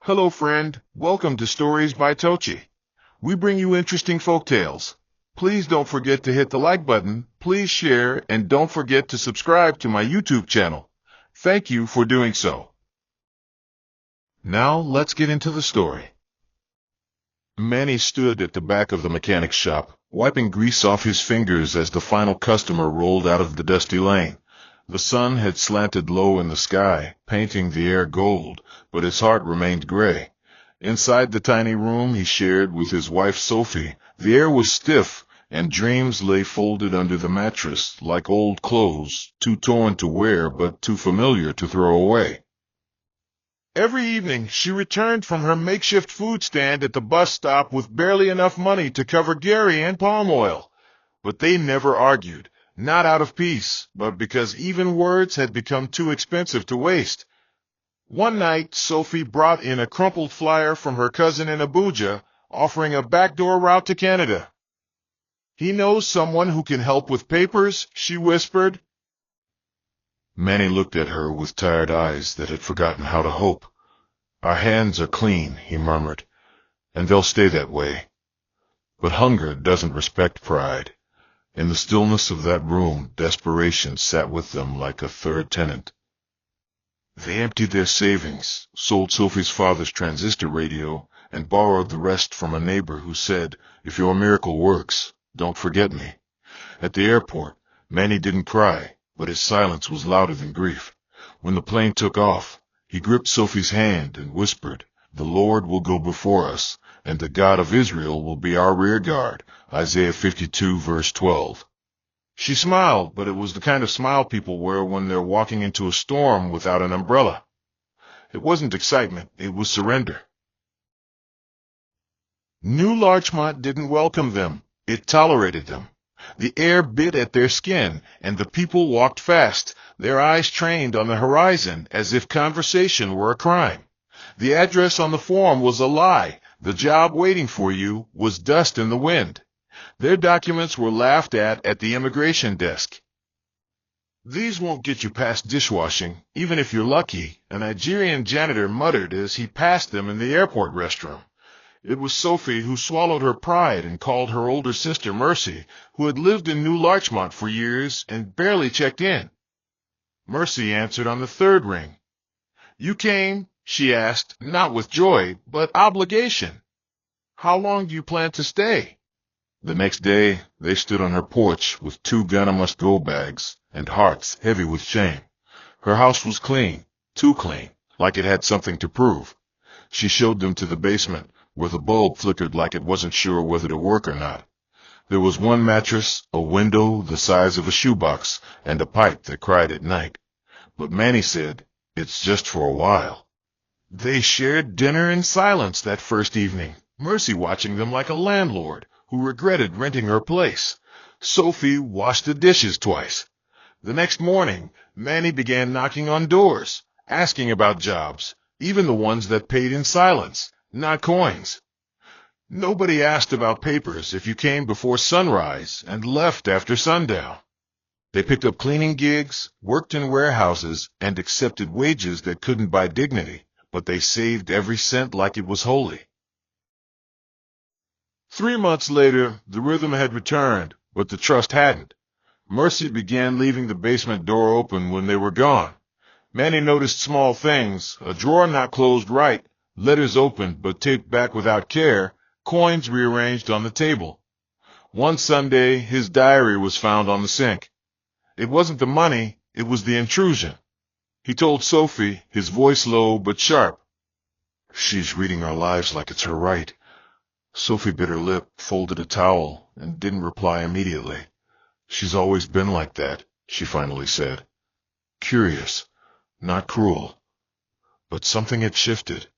Hello friend, welcome to Stories by Tocci. We bring you interesting folk tales. Please don't forget to hit the like button, please share, and don't forget to subscribe to my YouTube channel. Thank you for doing so. Now let's get into the story. Manny stood at the back of the mechanic's shop, wiping grease off his fingers as the final customer rolled out of the dusty lane. The sun had slanted low in the sky, painting the air gold, but his heart remained gray. Inside the tiny room he shared with his wife Sophie, the air was stiff, and dreams lay folded under the mattress like old clothes, too torn to wear but too familiar to throw away. Every evening she returned from her makeshift food stand at the bus stop with barely enough money to cover Gary and palm oil. But they never argued, not out of peace, but because even words had become too expensive to waste. One night, Sophie brought in a crumpled flyer from her cousin in Abuja, offering a backdoor route to Canada. "He knows someone who can help with papers," she whispered. Manny looked at her with tired eyes that had forgotten how to hope. "Our hands are clean," he murmured, "and they'll stay that way. But hunger doesn't respect pride." In the stillness of that room, desperation sat with them like a third tenant. They emptied their savings, sold Sophie's father's transistor radio, and borrowed the rest from a neighbor who said, "If your miracle works, don't forget me." At the airport, Manny didn't cry, but his silence was louder than grief. When the plane took off, he gripped Sophie's hand and whispered, "The Lord will go before us, and the God of Israel will be our rear guard." Isaiah 52, verse 12. She smiled, but it was the kind of smile people wear when they're walking into a storm without an umbrella. It wasn't excitement, it was surrender. New Larchmont didn't welcome them, it tolerated them. The air bit at their skin, and the people walked fast, their eyes trained on the horizon as if conversation were a crime. The address on the form was a lie. The job waiting for you was dust in the wind. Their documents were laughed at the immigration desk. "These won't get you past dishwashing, even if you're lucky," a Nigerian janitor muttered as he passed them in the airport restroom. It was Sophie who swallowed her pride and called her older sister Mercy, who had lived in New Larchmont for years and barely checked in. Mercy answered on the third ring. "You came?" she asked, not with joy, but obligation. "How long do you plan to stay?" The next day, they stood on her porch with 2 Ghana-must-go bags and hearts heavy with shame. Her house was clean, too clean, like it had something to prove. She showed them to the basement, where the bulb flickered like it wasn't sure whether to work or not. There was one mattress, a window the size of a shoebox, and a pipe that cried at night. But Manny said, "It's just for a while." They shared dinner in silence that first evening, Mercy watching them like a landlord who regretted renting her place. Sophie washed the dishes twice. The next morning, Manny began knocking on doors, asking about jobs, even the ones that paid in silence, not coins. Nobody asked about papers if you came before sunrise and left after sundown. They picked up cleaning gigs, worked in warehouses, and accepted wages that couldn't buy dignity, but they saved every cent like it was holy. 3 months later, the rhythm had returned, but the trust hadn't. Mercy began leaving the basement door open when they were gone. Manny noticed small things, a drawer not closed right, letters opened but taped back without care, coins rearranged on the table. One Sunday, his diary was found on the sink. It wasn't the money, it was the intrusion. He told Sophie, his voice low but sharp. "She's reading our lives like it's her right." Sophie bit her lip, folded a towel, and didn't reply immediately. "She's always been like that," she finally said. "Curious, not cruel." But something had shifted.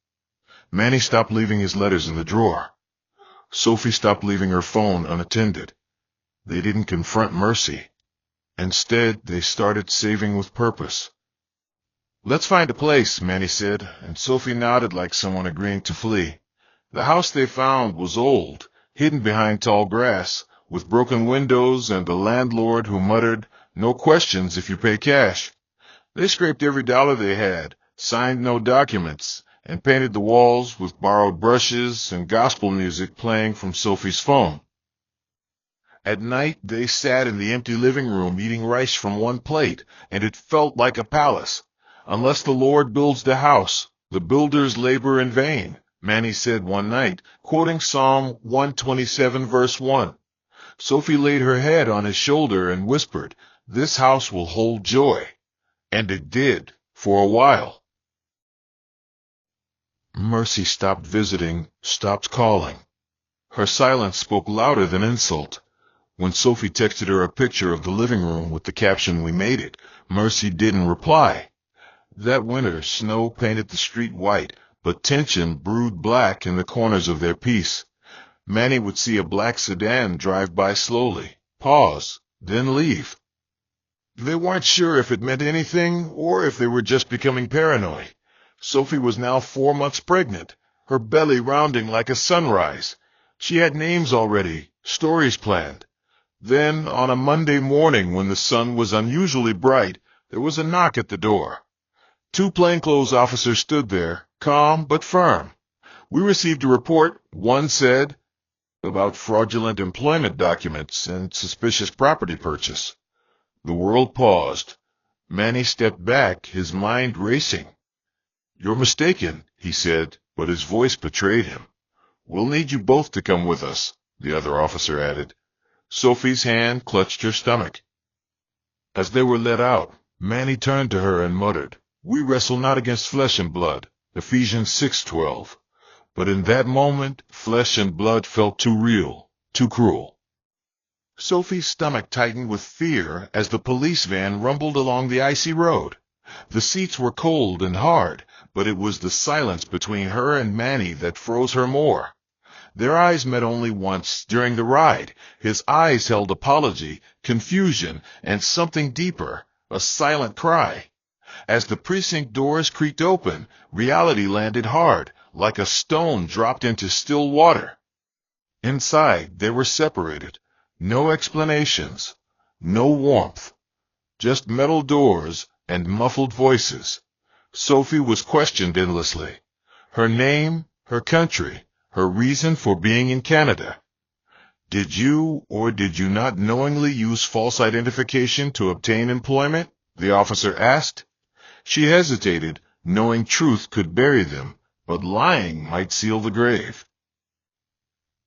Manny stopped leaving his letters in the drawer. Sophie stopped leaving her phone unattended. They didn't confront Mercy. Instead, they started saving with purpose. "Let's find a place," Manny said, and Sophie nodded like someone agreeing to flee. The house they found was old, hidden behind tall grass, with broken windows and a landlord who muttered, "No questions if you pay cash." They scraped every dollar they had, signed no documents, and painted the walls with borrowed brushes and gospel music playing from Sophie's phone. At night, they sat in the empty living room eating rice from one plate, and it felt like a palace. Unless the Lord builds the house, the builders labor in vain, Manny said one night, quoting Psalm 127 verse 1. Sophie laid her head on his shoulder and whispered, "This house will hold joy." And it did, for a while. Mercy stopped visiting, stopped calling. Her silence spoke louder than insult. When Sophie texted her a picture of the living room with the caption, "We made it," Mercy didn't reply. That winter, snow painted the street white, but tension brewed black in the corners of their peace. Manny would see a black sedan drive by slowly, pause, then leave. They weren't sure if it meant anything or if they were just becoming paranoid. Sophie was now 4 months pregnant, her belly rounding like a sunrise. She had names already, stories planned. Then, on a Monday morning when the sun was unusually bright, there was a knock at the door. 2 plainclothes officers stood there, calm but firm. "We received a report," one said, "about fraudulent employment documents and suspicious property purchase." The world paused. Manny stepped back, his mind racing. "You're mistaken," he said, but his voice betrayed him. "We'll need you both to come with us," the other officer added. Sophie's hand clutched her stomach. As they were let out, Manny turned to her and muttered, "We wrestle not against flesh and blood," Ephesians 6:12. But in that moment, flesh and blood felt too real, too cruel. Sophie's stomach tightened with fear as the police van rumbled along the icy road. The seats were cold and hard, but it was the silence between her and Manny that froze her more. Their eyes met only once during the ride. His eyes held apology, confusion, and something deeper, a silent cry. As the precinct doors creaked open, reality landed hard, like a stone dropped into still water. Inside, they were separated. No explanations, no warmth, just metal doors and muffled voices. Sophie was questioned endlessly. Her name, her country, her reason for being in Canada. "Did you or did you not knowingly use false identification to obtain employment?" the officer asked. She hesitated, knowing truth could bury them, but lying might seal the grave.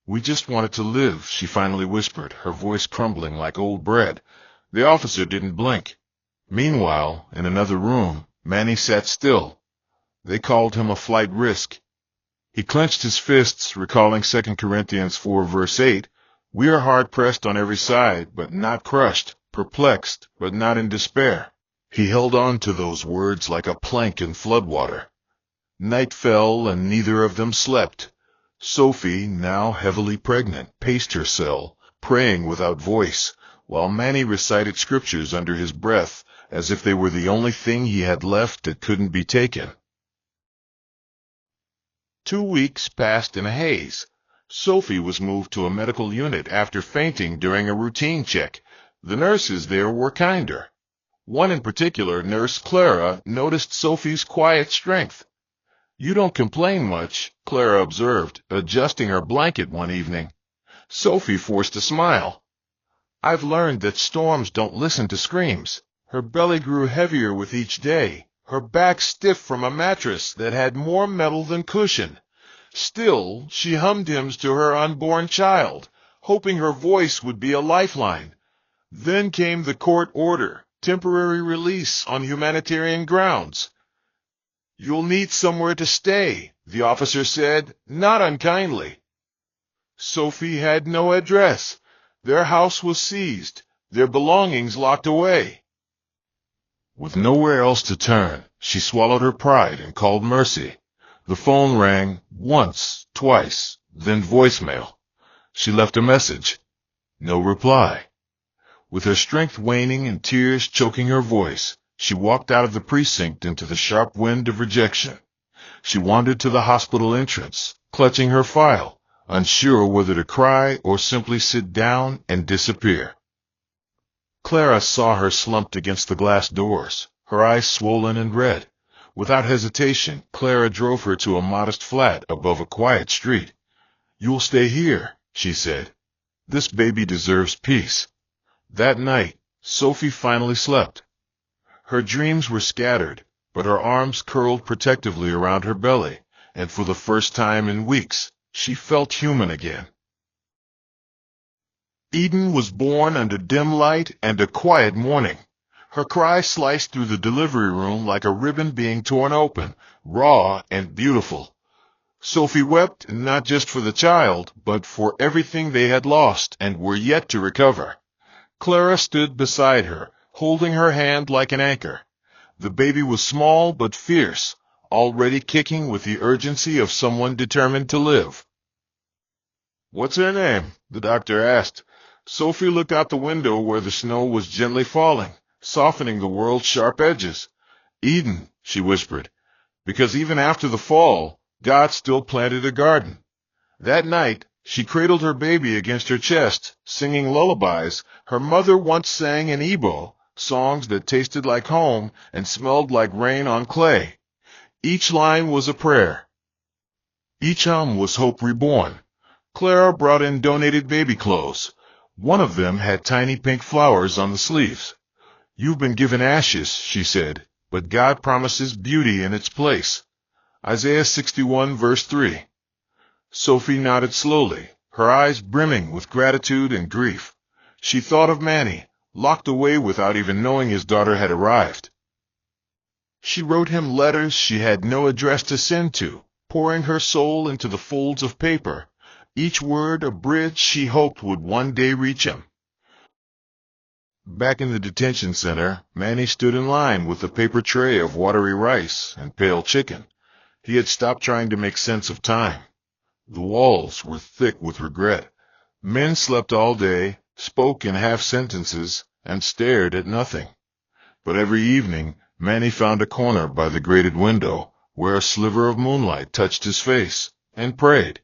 "We just wanted to live," she finally whispered, her voice crumbling like old bread. The officer didn't blink. Meanwhile, in another room, Manny sat still. They called him a flight risk. He clenched his fists, recalling 2 Corinthians 4 verse 8, "We are hard-pressed on every side, but not crushed, perplexed, but not in despair." He held on to those words like a plank in floodwater. Night fell, and neither of them slept. Sophie, now heavily pregnant, paced her cell, praying without voice, while Manny recited scriptures under his breath, as if they were the only thing he had left that couldn't be taken. 2 weeks passed in a haze. Sophie was moved to a medical unit after fainting during a routine check. The nurses there were kinder. One in particular, Nurse Clara, noticed Sophie's quiet strength. "You don't complain much," Clara observed, adjusting her blanket one evening. Sophie forced a smile. "I've learned that storms don't listen to screams." Her belly grew heavier with each day, her back stiff from a mattress that had more metal than cushion. Still, she hummed hymns to her unborn child, hoping her voice would be a lifeline. Then came the court order, temporary release on humanitarian grounds. "You'll need somewhere to stay," the officer said, not unkindly. Sophie had no address. Their house was seized, their belongings locked away. With nowhere else to turn, she swallowed her pride and called Mercy. The phone rang once, twice, then voicemail. She left a message. No reply. With her strength waning and tears choking her voice, she walked out of the precinct into the sharp wind of rejection. She wandered to the hospital entrance, clutching her file, unsure whether to cry or simply sit down and disappear. Clara saw her slumped against the glass doors, her eyes swollen and red. Without hesitation, Clara drove her to a modest flat above a quiet street. "You'll stay here," she said. "This baby deserves peace." That night, Sophie finally slept. Her dreams were scattered, but her arms curled protectively around her belly, and for the first time in weeks, she felt human again. Eden was born under dim light and a quiet morning. Her cry sliced through the delivery room like a ribbon being torn open, raw and beautiful. Sophie wept not just for the child, but for everything they had lost and were yet to recover. Clara stood beside her, holding her hand like an anchor. The baby was small but fierce, already kicking with the urgency of someone determined to live. "What's her name?" the doctor asked. Sophie looked out the window where the snow was gently falling, softening the world's sharp edges. "Eden," she whispered, because even after the fall, God still planted a garden. That night, she cradled her baby against her chest, singing lullabies her mother once sang in Igbo, songs that tasted like home and smelled like rain on clay. Each line was a prayer. Each hymn was hope reborn. Clara brought in donated baby clothes. One of them had tiny pink flowers on the sleeves. "You've been given ashes," she said, "but God promises beauty in its place." Isaiah 61 verse 3. Sophie nodded slowly, her eyes brimming with gratitude and grief. She thought of Manny, locked away without even knowing his daughter had arrived. She wrote him letters she had no address to send to, pouring her soul into the folds of paper, each word a bridge she hoped would one day reach him. Back in the detention center, Manny stood in line with a paper tray of watery rice and pale chicken. He had stopped trying to make sense of time. The walls were thick with regret. Men slept all day, spoke in half sentences, and stared at nothing. But every evening, Manny found a corner by the grated window, where a sliver of moonlight touched his face, and prayed.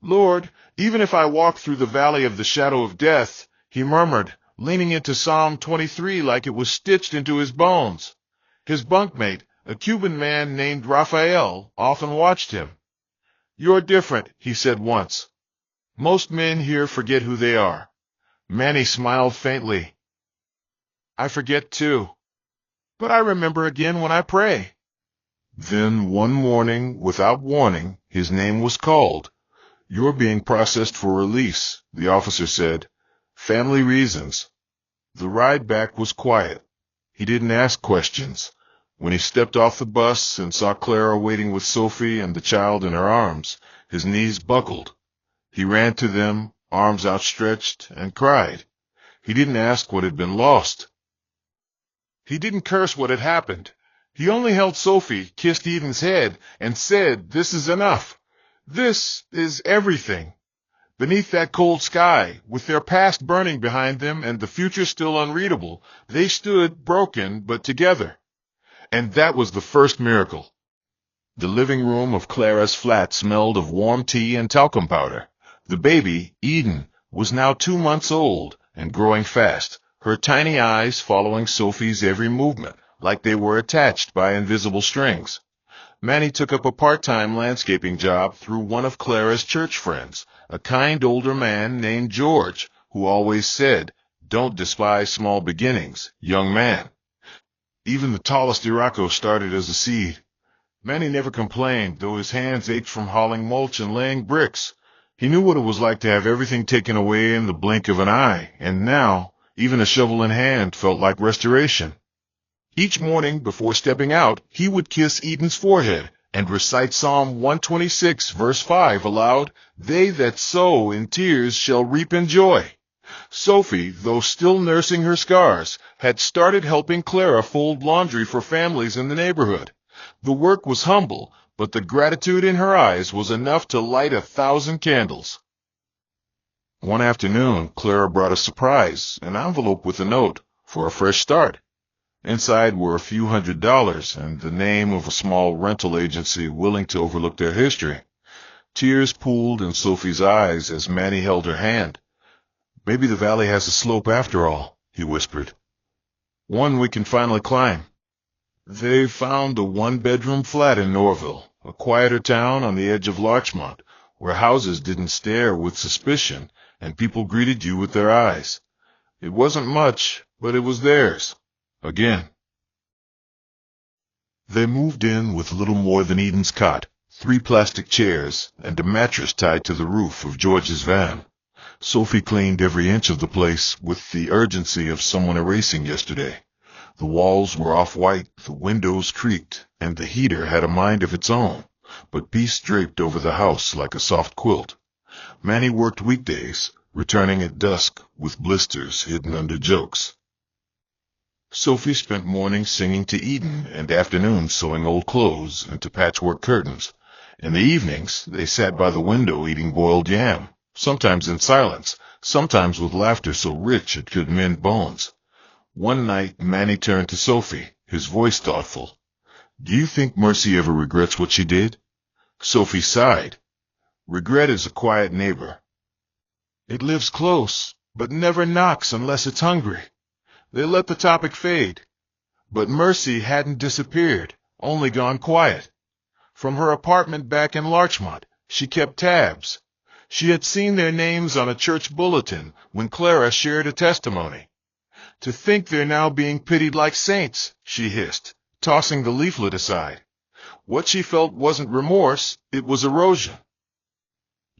"Lord, even if I walk through the valley of the shadow of death," he murmured, leaning into Psalm 23 like it was stitched into his bones. His bunkmate, a Cuban man named Raphael, often watched him. "You're different," he said once. "Most men here forget who they are." Manny smiled faintly. "I forget too. But I remember again when I pray." Then one morning, without warning, his name was called. "You're being processed for release," the officer said. "Family reasons." The ride back was quiet. He didn't ask questions. When he stepped off the bus and saw Clara waiting with Sophie and the child in her arms, his knees buckled. He ran to them, arms outstretched, and cried. He didn't ask what had been lost. He didn't curse what had happened. He only held Sophie, kissed Eden's head, and said, "This is enough. This is everything." Beneath that cold sky, with their past burning behind them and the future still unreadable, they stood broken but together. And that was the first miracle. The living room of Clara's flat smelled of warm tea and talcum powder. The baby, Eden, was now 2 months old and growing fast, her tiny eyes following Sophie's every movement, like they were attached by invisible strings. Manny took up a part-time landscaping job through one of Clara's church friends, a kind older man named George, who always said, "Don't despise small beginnings, young man." Even the tallest Irako started as a seed. Manny never complained, though his hands ached from hauling mulch and laying bricks. He knew what it was like to have everything taken away in the blink of an eye, and now, even a shovel in hand felt like restoration. Each morning, before stepping out, he would kiss Eden's forehead and recite Psalm 126, verse 5 aloud, "They that sow in tears shall reap in joy." Sophie, though still nursing her scars, had started helping Clara fold laundry for families in the neighborhood. The work was humble, but the gratitude in her eyes was enough to light 1,000 candles. One afternoon, Clara brought a surprise, an envelope with a note for a fresh start. Inside were a few $100s and the name of a small rental agency willing to overlook their history. Tears pooled in Sophie's eyes as Manny held her hand. "Maybe the valley has a slope after all," he whispered. "One we can finally climb." They found a one-bedroom flat in Norville, a quieter town on the edge of Larchmont, where houses didn't stare with suspicion and people greeted you with their eyes. It wasn't much, but it was theirs. Again. They moved in with little more than Eden's cot, 3 plastic chairs, and a mattress tied to the roof of George's van. Sophie cleaned every inch of the place with the urgency of someone erasing yesterday. The walls were off-white, the windows creaked, and the heater had a mind of its own, but peace draped over the house like a soft quilt. Manny worked weekdays, returning at dusk with blisters hidden under jokes. Sophie spent mornings singing to Eden and afternoons sewing old clothes into patchwork curtains. In the evenings, they sat by the window eating boiled yam, sometimes in silence, sometimes with laughter so rich it could mend bones. One night, Manny turned to Sophie, his voice thoughtful. "Do you think Mercy ever regrets what she did?" Sophie sighed. "Regret is a quiet neighbor. It lives close, but never knocks unless it's hungry." They let the topic fade. But Mercy hadn't disappeared, only gone quiet. From her apartment back in Larchmont, she kept tabs. She had seen their names on a church bulletin when Clara shared a testimony. "To think they're now being pitied like saints," she hissed, tossing the leaflet aside. What she felt wasn't remorse, it was erosion.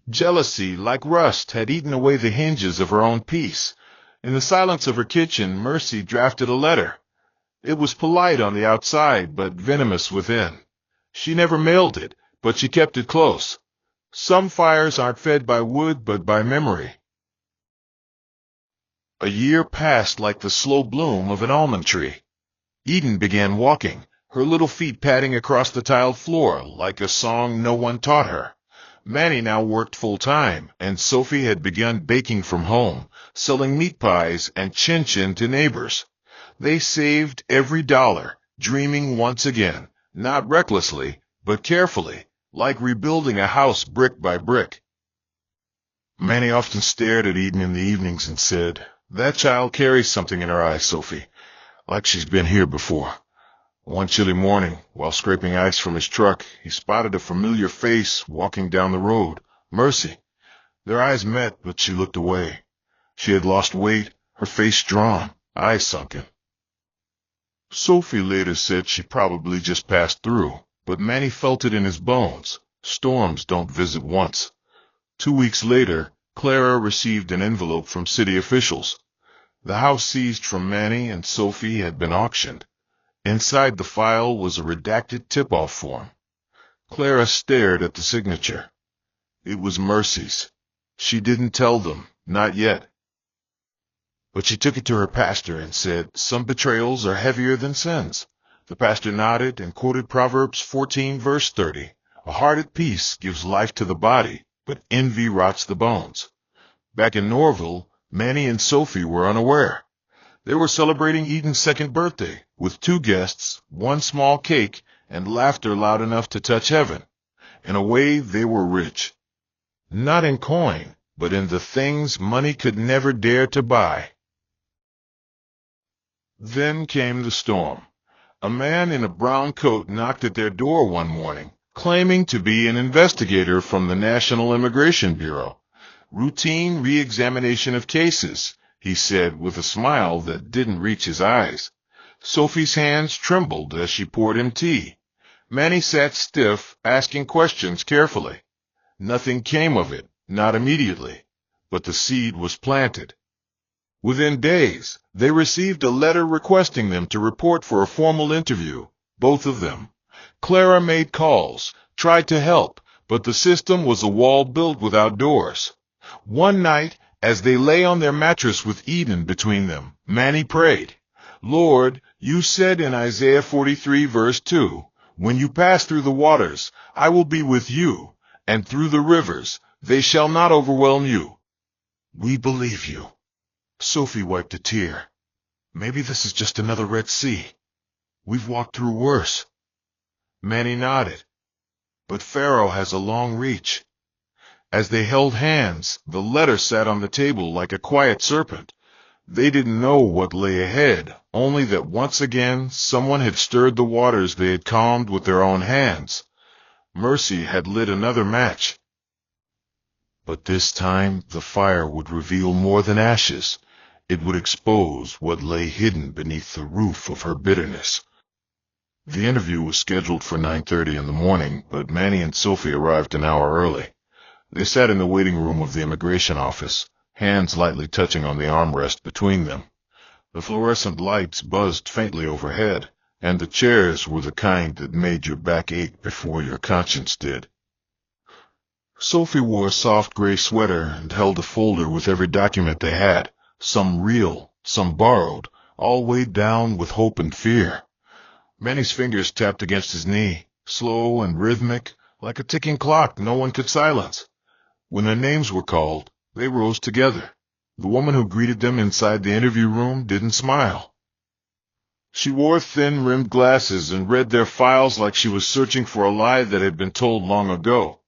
Jealousy, like rust, had eaten away the hinges of her own peace. In the silence of her kitchen, Mercy drafted a letter. It was polite on the outside, but venomous within. She never mailed it, but she kept it close. Some fires aren't fed by wood, but by memory. A year passed like the slow bloom of an almond tree. Eden began walking, her little feet padding across the tiled floor like a song no one taught her. Manny now worked full-time, and Sophie had begun baking from home, selling meat pies and chin-chin to neighbors. They saved every dollar, dreaming once again, not recklessly, but carefully, like rebuilding a house brick by brick. Manny often stared at Eden in the evenings and said, "That child carries something in her eyes, Sophie, like she's been here before." One chilly morning, while scraping ice from his truck, he spotted a familiar face walking down the road, Mercy. Their eyes met, but she looked away. She had lost weight, her face drawn, eyes sunken. Sophie later said she probably just passed through, but Manny felt it in his bones. Storms don't visit once. 2 weeks later, Clara received an envelope from city officials. The house seized from Manny and Sophie had been auctioned. Inside the file was a redacted tip-off form. Clara stared at the signature. It was Mercy's. She didn't tell them, not yet. But she took it to her pastor and said, "Some betrayals are heavier than sins." The pastor nodded and quoted Proverbs 14, verse 30. "A heart at peace gives life to the body, but envy rots the bones." Back in Norville, Manny and Sophie were unaware. They were celebrating Eden's 2nd birthday, with 2 guests, 1 small cake, and laughter loud enough to touch heaven. In a way, they were rich. Not in coin, but in the things money could never dare to buy. Then came the storm. A man in a brown coat knocked at their door one morning, claiming to be an investigator from the National Immigration Bureau. "Routine re-examination of cases," he said with a smile that didn't reach his eyes. Sophie's hands trembled as she poured him tea. Manny sat stiff, asking questions carefully. Nothing came of it, not immediately, but the seed was planted. Within days, they received a letter requesting them to report for a formal interview, both of them. Clara made calls, tried to help, but the system was a wall built without doors. One night, as they lay on their mattress with Eden between them, Manny prayed, "Lord, you said in Isaiah 43 verse 2, 'When you pass through the waters, I will be with you, and through the rivers, they shall not overwhelm you.' We believe you." Sophie wiped a tear. "Maybe this is just another Red Sea. We've walked through worse." Manny nodded. "But Pharaoh has a long reach." As they held hands, the letter sat on the table like a quiet serpent. They didn't know what lay ahead, only that once again someone had stirred the waters they had calmed with their own hands. Mercy had lit another match. But this time the fire would reveal more than ashes. It would expose what lay hidden beneath the roof of her bitterness. The interview was scheduled for 9:30 in the morning, but Manny and Sophie arrived an hour early. They sat in the waiting room of the immigration office, hands lightly touching on the armrest between them. The fluorescent lights buzzed faintly overhead, and the chairs were the kind that made your back ache before your conscience did. Sophie wore a soft gray sweater and held a folder with every document they had, some real, some borrowed, all weighed down with hope and fear. Manny's fingers tapped against his knee, slow and rhythmic, like a ticking clock no one could silence. When their names were called, they rose together. The woman who greeted them inside the interview room didn't smile. She wore thin-rimmed glasses and read their files like she was searching for a lie that had been told long ago.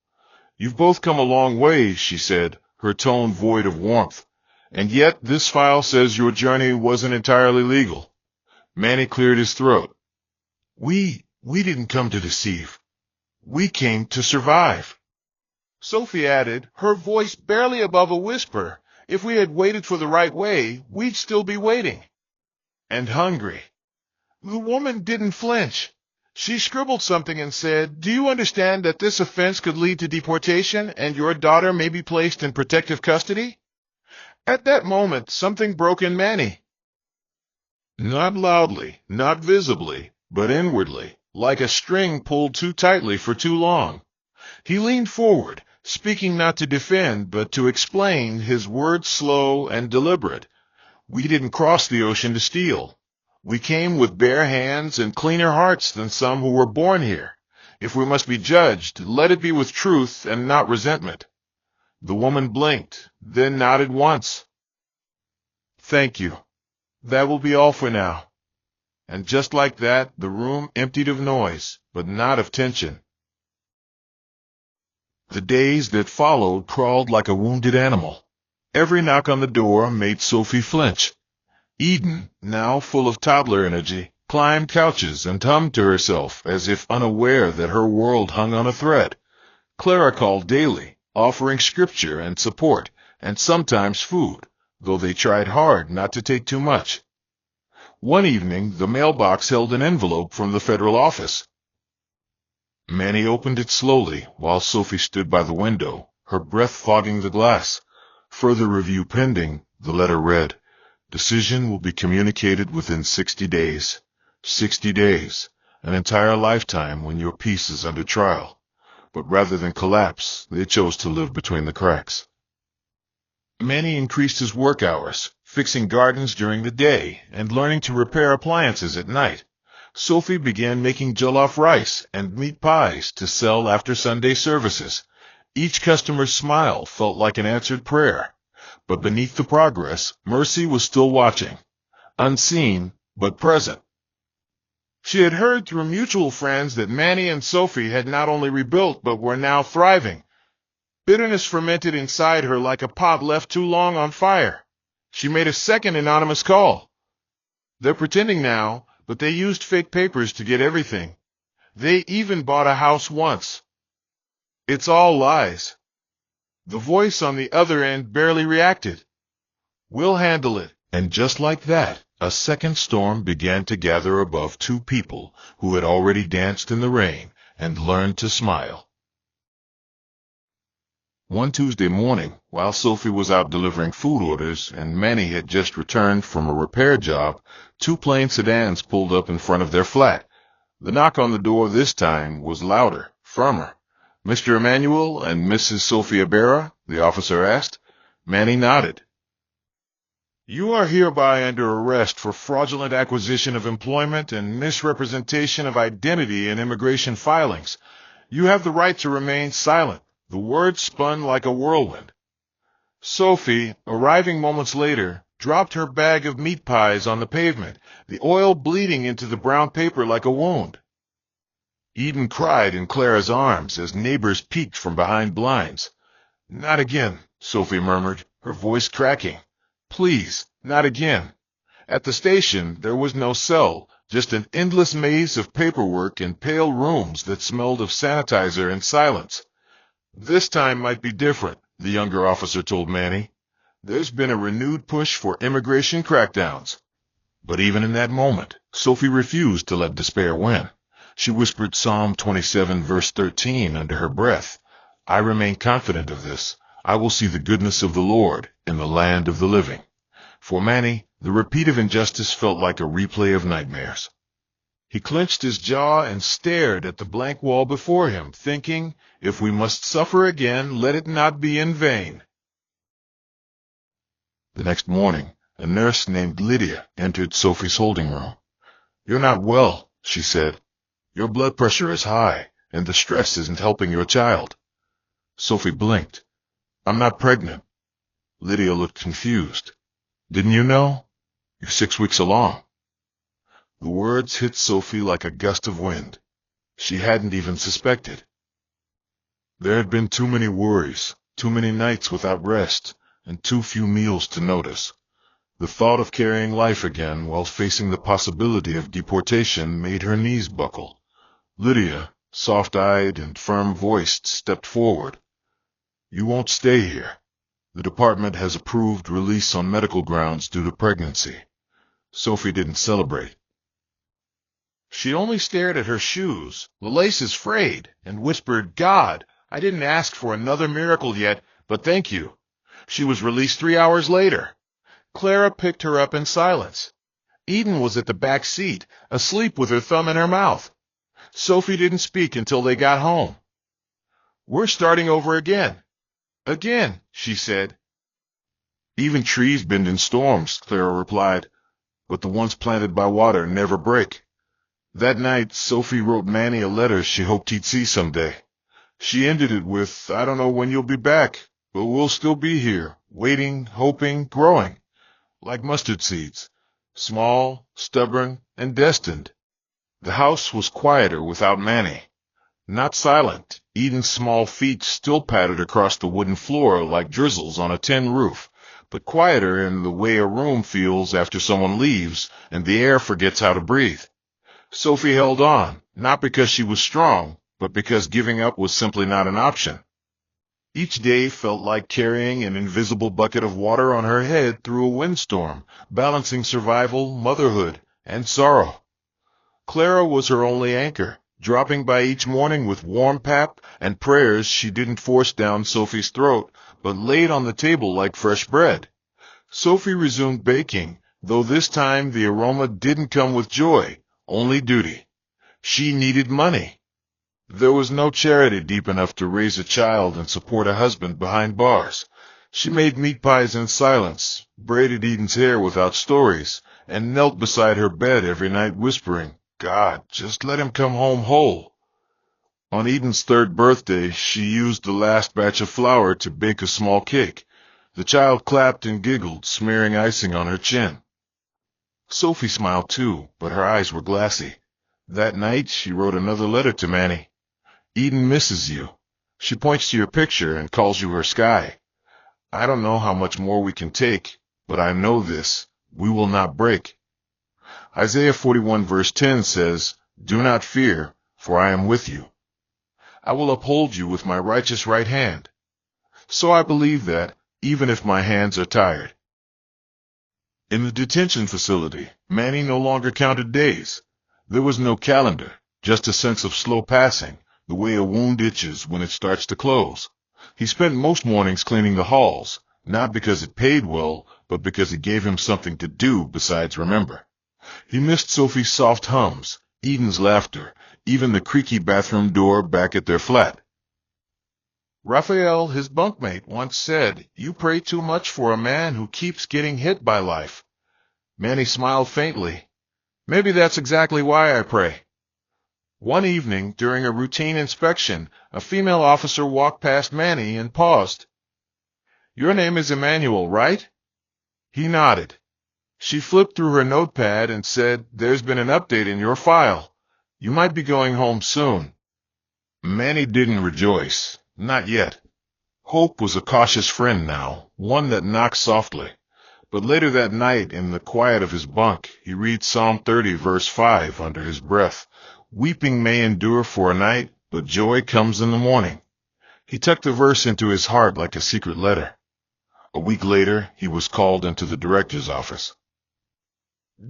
"You've both come a long way," she said, her tone void of warmth. "And yet this file says your journey wasn't entirely legal." Manny cleared his throat. We didn't come to deceive. We came to survive." Sophie added, her voice barely above a whisper, "If we had waited for the right way, we'd still be waiting." "And hungry." The woman didn't flinch. She scribbled something and said, "Do you understand that this offense could lead to deportation and your daughter may be placed in protective custody?" At that moment, something broke in Manny. Not loudly, not visibly, but inwardly, like a string pulled too tightly for too long. He leaned forward, speaking not to defend, but to explain, his words slow and deliberate. "We didn't cross the ocean to steal. We came with bare hands and cleaner hearts than some who were born here. If we must be judged, let it be with truth and not resentment." The woman blinked, then nodded once. "Thank you. That will be all for now." And just like that, the room emptied of noise, but not of tension. The days that followed crawled like a wounded animal. Every knock on the door made Sophie flinch. Eden, now full of toddler energy, climbed couches and hummed to herself as if unaware that her world hung on a thread. Clara called daily, offering scripture and support, and sometimes food, though they tried hard not to take too much. One evening, the mailbox held an envelope from the federal office. Manny opened it slowly while Sophie stood by the window, her breath fogging the glass. "Further review pending," the letter read. "Decision will be communicated within 60 days. 60 days, an entire lifetime when your peace is under trial." But rather than collapse, they chose to live between the cracks. Manny increased his work hours, fixing gardens during the day and learning to repair appliances at night. Sophie began making jollof rice and meat pies to sell after Sunday services. Each customer's smile felt like an answered prayer. But beneath the progress, Mercy was still watching, unseen but present. She had heard through mutual friends that Manny and Sophie had not only rebuilt but were now thriving. Bitterness fermented inside her like a pot left too long on fire. She made a second anonymous call. "They're pretending now, but they used fake papers to get everything. They even bought a house once. It's all lies." The voice on the other end barely reacted. "We'll handle it." And just like that, a second storm began to gather above two people who had already danced in the rain and learned to smile. One Tuesday morning, while Sophie was out delivering food orders and Manny had just returned from a repair job, two plain sedans pulled up in front of their flat. The knock on the door this time was louder, firmer. "Mr. Emmanuel and Mrs. Sophia Berra?" the officer asked. Manny nodded. "You are hereby under arrest for fraudulent acquisition of employment and misrepresentation of identity in immigration filings. You have the right to remain silent." The words spun like a whirlwind. Sophie, arriving moments later, dropped her bag of meat pies on the pavement, the oil bleeding into the brown paper like a wound. Eden cried in Clara's arms as neighbors peeked from behind blinds. "Not again," Sophie murmured, her voice cracking. "Please, Not again. At the station, there was no cell, just an endless maze of paperwork and pale rooms that smelled of sanitizer and silence. This time might be different, the younger officer told Manny. There's been a renewed push for immigration crackdowns. But even in that moment, Sophie refused to let despair win. She whispered Psalm 27 verse 13 under her breath. I remain confident of this. I will see the goodness of the Lord in the land of the living. For Manny, the repeat of injustice felt like a replay of nightmares. He clenched his jaw and stared at the blank wall before him, thinking, if we must suffer again, let it not be in vain. The next morning, a nurse named Lydia entered Sophie's holding room. You're not well, she said. Your blood pressure is high, and the stress isn't helping your child. Sophie blinked. I'm not pregnant. Lydia looked confused. Didn't you know? You're 6 weeks along. The words hit Sophie like a gust of wind. She hadn't even suspected. There had been too many worries, too many nights without rest, and too few meals to notice. The thought of carrying life again while facing the possibility of deportation made her knees buckle. Lydia, soft-eyed and firm-voiced, stepped forward. You won't stay here. The department has approved release on medical grounds due to pregnancy. Sophie didn't celebrate. She only stared at her shoes, the laces frayed, and whispered, God, I didn't ask for another miracle yet, but thank you. She was released 3 hours later. Clara picked her up in silence. Eden was at the back seat, asleep with her thumb in her mouth. Sophie didn't speak until they got home. We're starting over again. Again, she said. Even trees bend in storms, Clara replied, but the ones planted by water never break. That night, Sophie wrote Manny a letter she hoped he'd see someday. She ended it with, I don't know when you'll be back, but we'll still be here, waiting, hoping, growing, like mustard seeds, small, stubborn, and destined. The house was quieter without Manny. Not silent, Eden's small feet still pattered across the wooden floor like drizzles on a tin roof, but quieter in the way a room feels after someone leaves and the air forgets how to breathe. Sophie held on, not because she was strong, but because giving up was simply not an option. Each day felt like carrying an invisible bucket of water on her head through a windstorm, balancing survival, motherhood, and sorrow. Clara was her only anchor, dropping by each morning with warm pap and prayers she didn't force down Sophie's throat, but laid on the table like fresh bread. Sophie resumed baking, though this time the aroma didn't come with joy, only duty. She needed money. There was no charity deep enough to raise a child and support a husband behind bars. She made meat pies in silence, braided Eden's hair without stories, and knelt beside her bed every night whispering, God, just let him come home whole. On Eden's 3rd birthday, she used the last batch of flour to bake a small cake. The child clapped and giggled, smearing icing on her chin. Sophie smiled too, but her eyes were glassy. That night, she wrote another letter to Manny. Eden misses you. She points to your picture and calls you her sky. I don't know how much more we can take, but I know this. We will not break. Isaiah 41 verse 10 says, Do not fear, for I am with you. I will uphold you with my righteous right hand. So I believe that, even if my hands are tired. In the detention facility, Manny no longer counted days. There was no calendar, just a sense of slow passing, the way a wound itches when it starts to close. He spent most mornings cleaning the halls, not because it paid well, but because it gave him something to do besides remember. He missed Sophie's soft hums, Eden's laughter, even the creaky bathroom door back at their flat. Raphael, his bunkmate, once said, You pray too much for a man who keeps getting hit by life. Manny smiled faintly. Maybe that's exactly why I pray. One evening, during a routine inspection, a female officer walked past Manny and paused. Your name is Emmanuel, right? He nodded. She flipped through her notepad and said, There's been an update in your file. You might be going home soon. Manny didn't rejoice. Not yet. Hope was a cautious friend now, one that knocked softly. But later that night, in the quiet of his bunk, he read Psalm 30, verse 5 under his breath. Weeping may endure for a night, but joy comes in the morning. He tucked the verse into his heart like a secret letter. A week later, he was called into the director's office.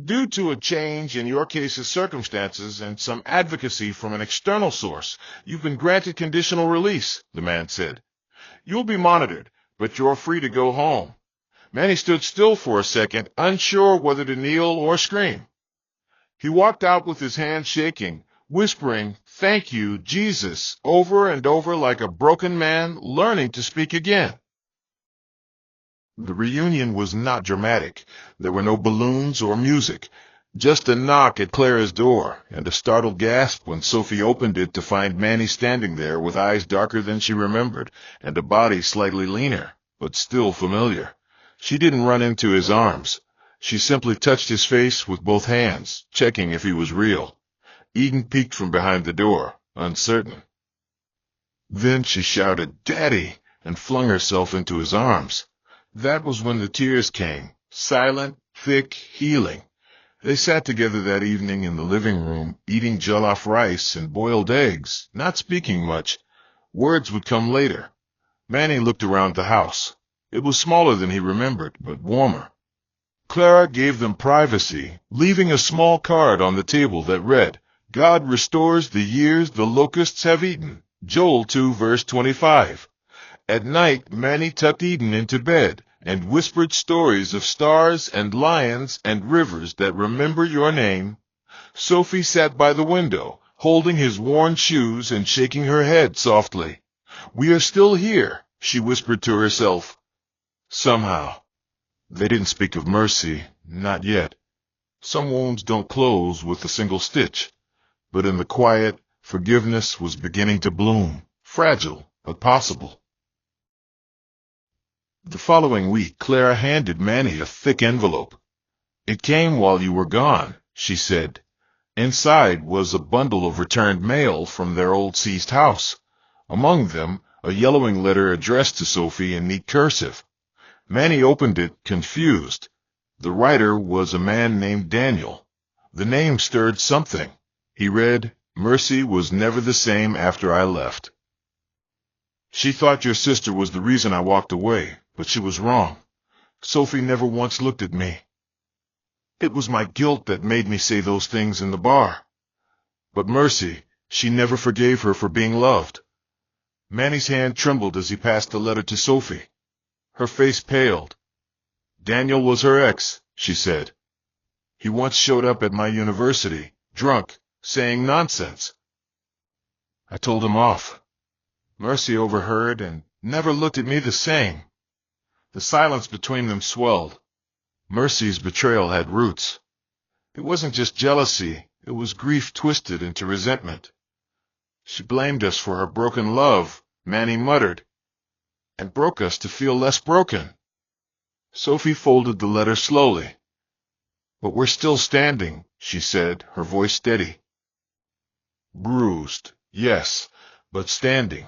Due to a change in your case's circumstances and some advocacy from an external source, you've been granted conditional release, the man said. You'll be monitored, but you're free to go home. Manny stood still for a second, unsure whether to kneel or scream. He walked out with his hands shaking, whispering, "Thank you, Jesus," over and over like a broken man learning to speak again. The reunion was not dramatic. There were no balloons or music, just a knock at Clara's door and a startled gasp when Sophie opened it to find Manny standing there with eyes darker than she remembered and a body slightly leaner, but still familiar. She didn't run into his arms. She simply touched his face with both hands, checking if he was real. Eden peeked from behind the door, uncertain. Then she shouted, "Daddy," and flung herself into his arms. That was when the tears came, silent, thick, healing. They sat together that evening in the living room, eating jollof rice and boiled eggs, not speaking much. Words would come later. Manny looked around the house. It was smaller than he remembered, but warmer. Clara gave them privacy, leaving a small card on the table that read, "God restores the years the locusts have eaten." Joel 2, verse 25. At night, Manny tucked Eden into bed and whispered stories of stars and lions and rivers that remember your name. Sophie sat by the window, holding his worn shoes and shaking her head softly. "We are still here," she whispered to herself. Somehow. They didn't speak of mercy, not yet. Some wounds don't close with a single stitch. But in the quiet, forgiveness was beginning to bloom, fragile, but possible. The following week, Clara handed Manny a thick envelope. "It came while you were gone," she said. Inside was a bundle of returned mail from their old seized house. Among them, a yellowing letter addressed to Sophie in neat cursive. Manny opened it, confused. The writer was a man named Daniel. The name stirred something. He read, "Mercy was never the same after I left. She thought your sister was the reason I walked away, but she was wrong. Sophie never once looked at me. It was my guilt that made me say those things in the bar. But Mercy, she never forgave her for being loved." Manny's hand trembled as he passed the letter to Sophie. Her face paled. "Daniel was her ex," she said. "He once showed up at my university, drunk, saying nonsense. I told him off. Mercy overheard and never looked at me the same." The silence between them swelled. Mercy's betrayal had roots. It wasn't just jealousy, it was grief twisted into resentment. "She blamed us for her broken love," Manny muttered, "and broke us to feel less broken." Sophie folded the letter slowly. "But we're still standing," she said, her voice steady. "Bruised, yes, but standing."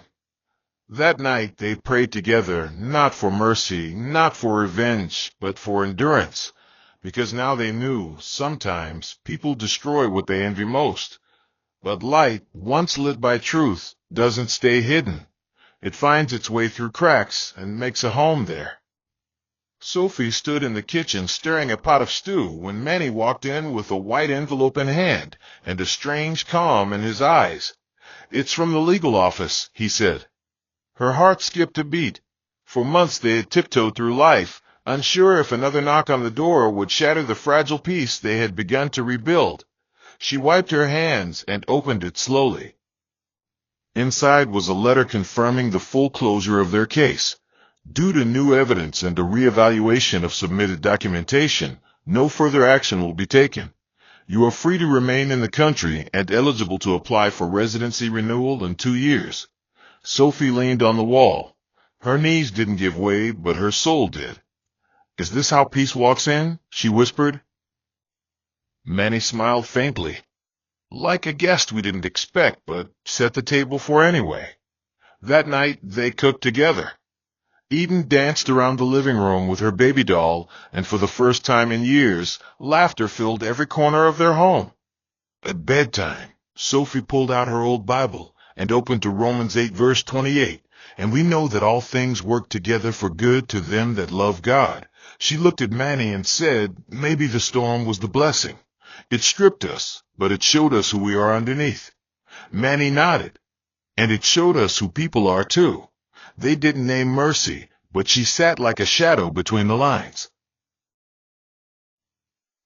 That night they prayed together, not for mercy, not for revenge, but for endurance, because now they knew, sometimes, people destroy what they envy most. But light, once lit by truth, doesn't stay hidden. It finds its way through cracks and makes a home there. Sophie stood in the kitchen stirring a pot of stew when Manny walked in with a white envelope in hand and a strange calm in his eyes. "It's from the legal office," he said. Her heart skipped a beat. For months they had tiptoed through life, unsure if another knock on the door would shatter the fragile peace they had begun to rebuild. She wiped her hands and opened it slowly. Inside was a letter confirming the full closure of their case. Due to new evidence and a reevaluation of submitted documentation, no further action will be taken. You are free to remain in the country and eligible to apply for residency renewal in 2 years. Sophie leaned on the wall. Her knees didn't give way, but her soul did. "Is this how peace walks in?" she whispered. Manny smiled faintly. "Like a guest we didn't expect, but set the table for anyway." That night they cooked together. Eden danced around the living room with her baby doll, and for the first time in years, laughter filled every corner of their home. At bedtime, Sophie pulled out her old Bible and opened to Romans 8 verse 28, and we know that all things work together for good to them that love God. She looked at Manny and said, maybe the storm was the blessing. It stripped us, but it showed us who we are underneath. Manny nodded, and it showed us who people are too. They didn't name Mercy, but she sat like a shadow between the lines.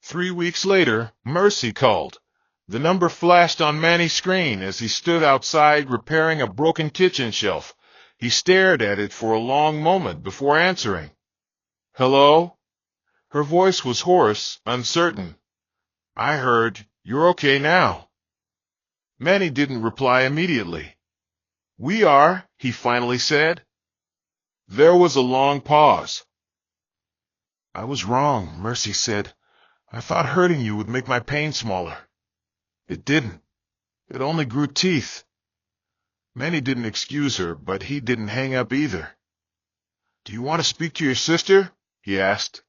3 weeks later, Mercy called. The number flashed on Manny's screen as he stood outside repairing a broken kitchen shelf. He stared at it for a long moment before answering. Hello? Her voice was hoarse, uncertain. I heard, you're okay now. Manny didn't reply immediately. We are, he finally said. There was a long pause. I was wrong, Mercy said. I thought hurting you would make my pain smaller. It didn't. It only grew teeth. Manny didn't excuse her, but he didn't hang up either. Do you want to speak to your sister? He asked.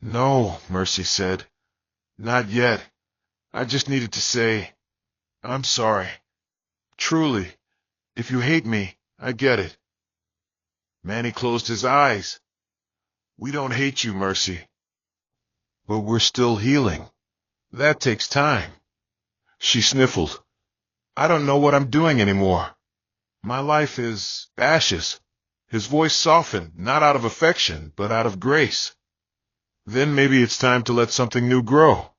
No, Mercy said. Not yet. I just needed to say, I'm sorry. Truly. If you hate me, I get it. Manny closed his eyes. We don't hate you, Mercy. But we're still healing. That takes time. She sniffled. I don't know what I'm doing anymore. My life is ashes. His voice softened, not out of affection, but out of grace. Then maybe it's time to let something new grow.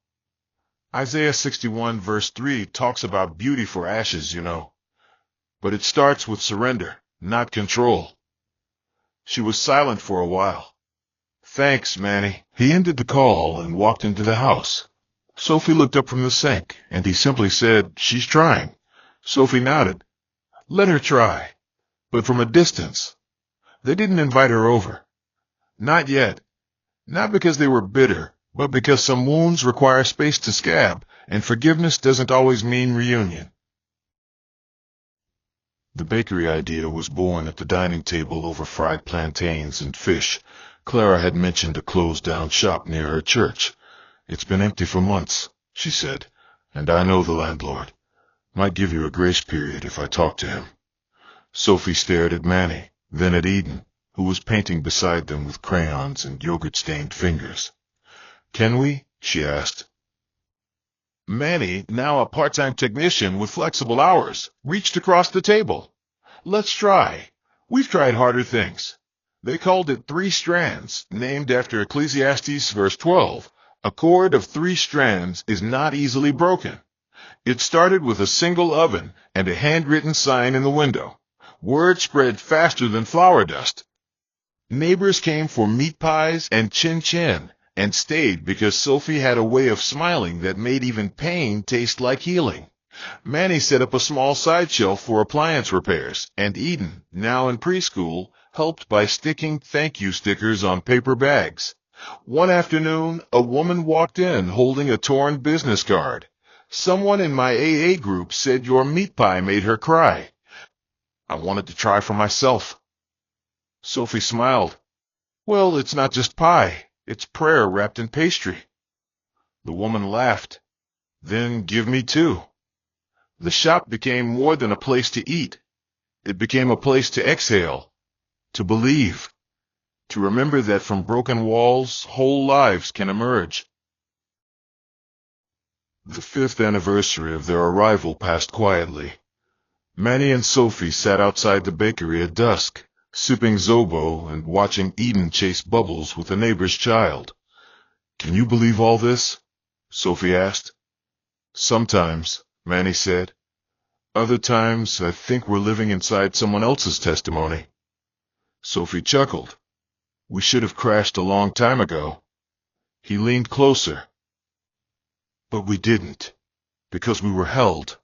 Isaiah 61 verse 3 talks about beauty for ashes, you know. But it starts with surrender, not control. She was silent for a while. Thanks, Manny. He ended the call and walked into the house. Sophie looked up from the sink, and he simply said, she's trying. Sophie nodded. Let her try. But from a distance. They didn't invite her over. Not yet. Not because they were bitter, but because some wounds require space to scab, and forgiveness doesn't always mean reunion. The bakery idea was born at the dining table over fried plantains and fish. Clara had mentioned a closed-down shop near her church. It's been empty for months, she said, and I know the landlord. Might give you a grace period if I talk to him. Sophie stared at Manny, then at Eden, who was painting beside them with crayons and yogurt-stained fingers. Can we? She asked. Manny, now a part-time technician with flexible hours, reached across the table. Let's try. We've tried harder things. They called it 3 strands, named after Ecclesiastes verse 12. A cord of 3 strands is not easily broken. It started with a single oven and a handwritten sign in the window. Word spread faster than flour dust. Neighbors came for meat pies and chin-chin, and stayed because Sophie had a way of smiling that made even pain taste like healing. Manny set up a small side shelf for appliance repairs, and Eden, now in preschool, helped by sticking thank you stickers on paper bags. One afternoon, a woman walked in holding a torn business card. Someone in my AA group said your meat pie made her cry. I wanted to try for myself. Sophie smiled. Well, it's not just pie. It's prayer wrapped in pastry. The woman laughed. Then give me 2. The shop became more than a place to eat. It became a place to exhale, to believe, to remember that from broken walls, whole lives can emerge. The 5th anniversary of their arrival passed quietly. Manny and Sophie sat outside the bakery at dusk, sipping Zobo and watching Eden chase bubbles with a neighbor's child. Can you believe all this? Sophie asked. Sometimes, Manny said. Other times, I think we're living inside someone else's testimony. Sophie chuckled. We should have crashed a long time ago. He leaned closer. But we didn't, because we were held.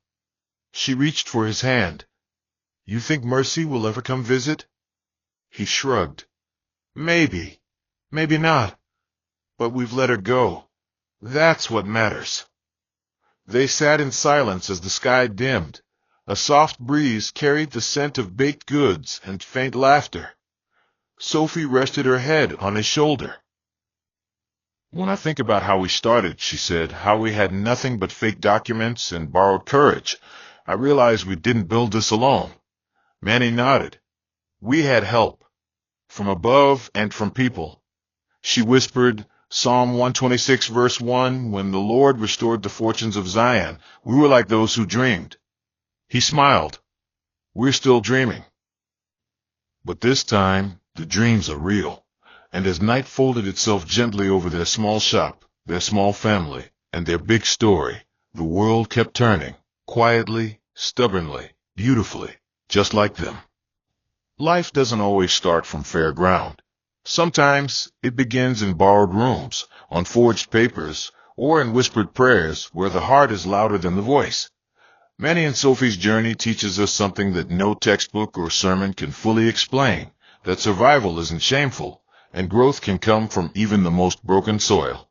She reached for his hand. You think Mercy will ever come visit? He shrugged. Maybe. Maybe not. But we've let her go. That's what matters. They sat in silence as the sky dimmed. A soft breeze carried the scent of baked goods and faint laughter. Sophie rested her head on his shoulder. "When I think about how we started," she said, "how we had nothing but fake documents and borrowed courage, I realize we didn't build this alone." Manny nodded. "We had help. From above and from people." She whispered, Psalm 126 verse 1, "When the Lord restored the fortunes of Zion, we were like those who dreamed." He smiled. "We're still dreaming. But this time, the dreams are real." And as night folded itself gently over their small shop, their small family, and their big story, the world kept turning, quietly, stubbornly, beautifully, just like them. Life doesn't always start from fair ground. Sometimes it begins in borrowed rooms, on forged papers, or in whispered prayers where the heart is louder than the voice. Manny and Sophie's journey teaches us something that no textbook or sermon can fully explain, that survival isn't shameful, and growth can come from even the most broken soil.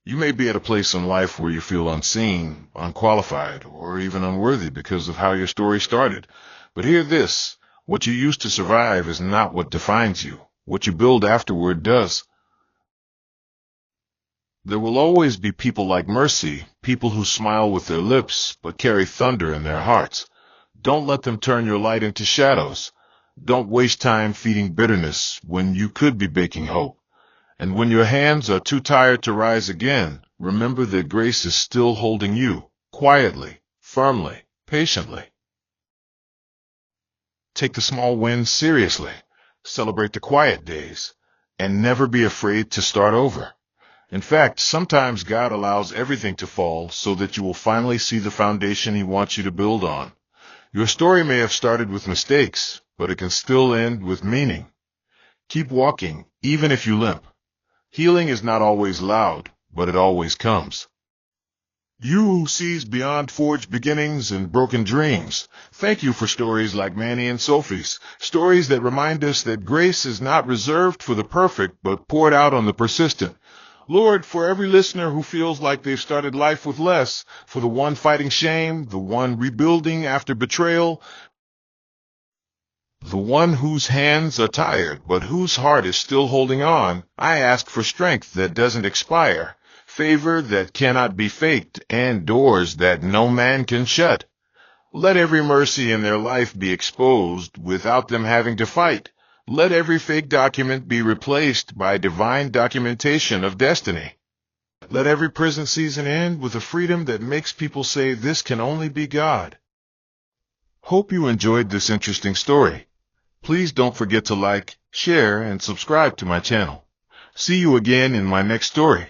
You may be at a place in life where you feel unseen, unqualified, or even unworthy because of how your story started. But hear this, what you used to survive is not what defines you. What you build afterward does. There will always be people like Mercy, people who smile with their lips but carry thunder in their hearts. Don't let them turn your light into shadows. Don't waste time feeding bitterness when you could be baking hope. And when your hands are too tired to rise again, remember that grace is still holding you, quietly, firmly, patiently. Take the small wins seriously. Celebrate the quiet days. And never be afraid to start over. In fact, sometimes God allows everything to fall so that you will finally see the foundation He wants you to build on. Your story may have started with mistakes, but it can still end with meaning. Keep walking, even if you limp. Healing is not always loud, but it always comes. You who sees beyond forged beginnings and broken dreams, thank you for stories like Manny and Sophie's, stories that remind us that grace is not reserved for the perfect, but poured out on the persistent. Lord, for every listener who feels like they've started life with less, for the one fighting shame, the one rebuilding after betrayal, the one whose hands are tired but whose heart is still holding on, I ask for strength that doesn't expire, favor that cannot be faked, and doors that no man can shut. Let every mercy in their life be exposed without them having to fight. Let every fake document be replaced by divine documentation of destiny. Let every prison season end with a freedom that makes people say this can only be God. Hope you enjoyed this interesting story. Please don't forget to like, share, and subscribe to my channel. See you again in my next story.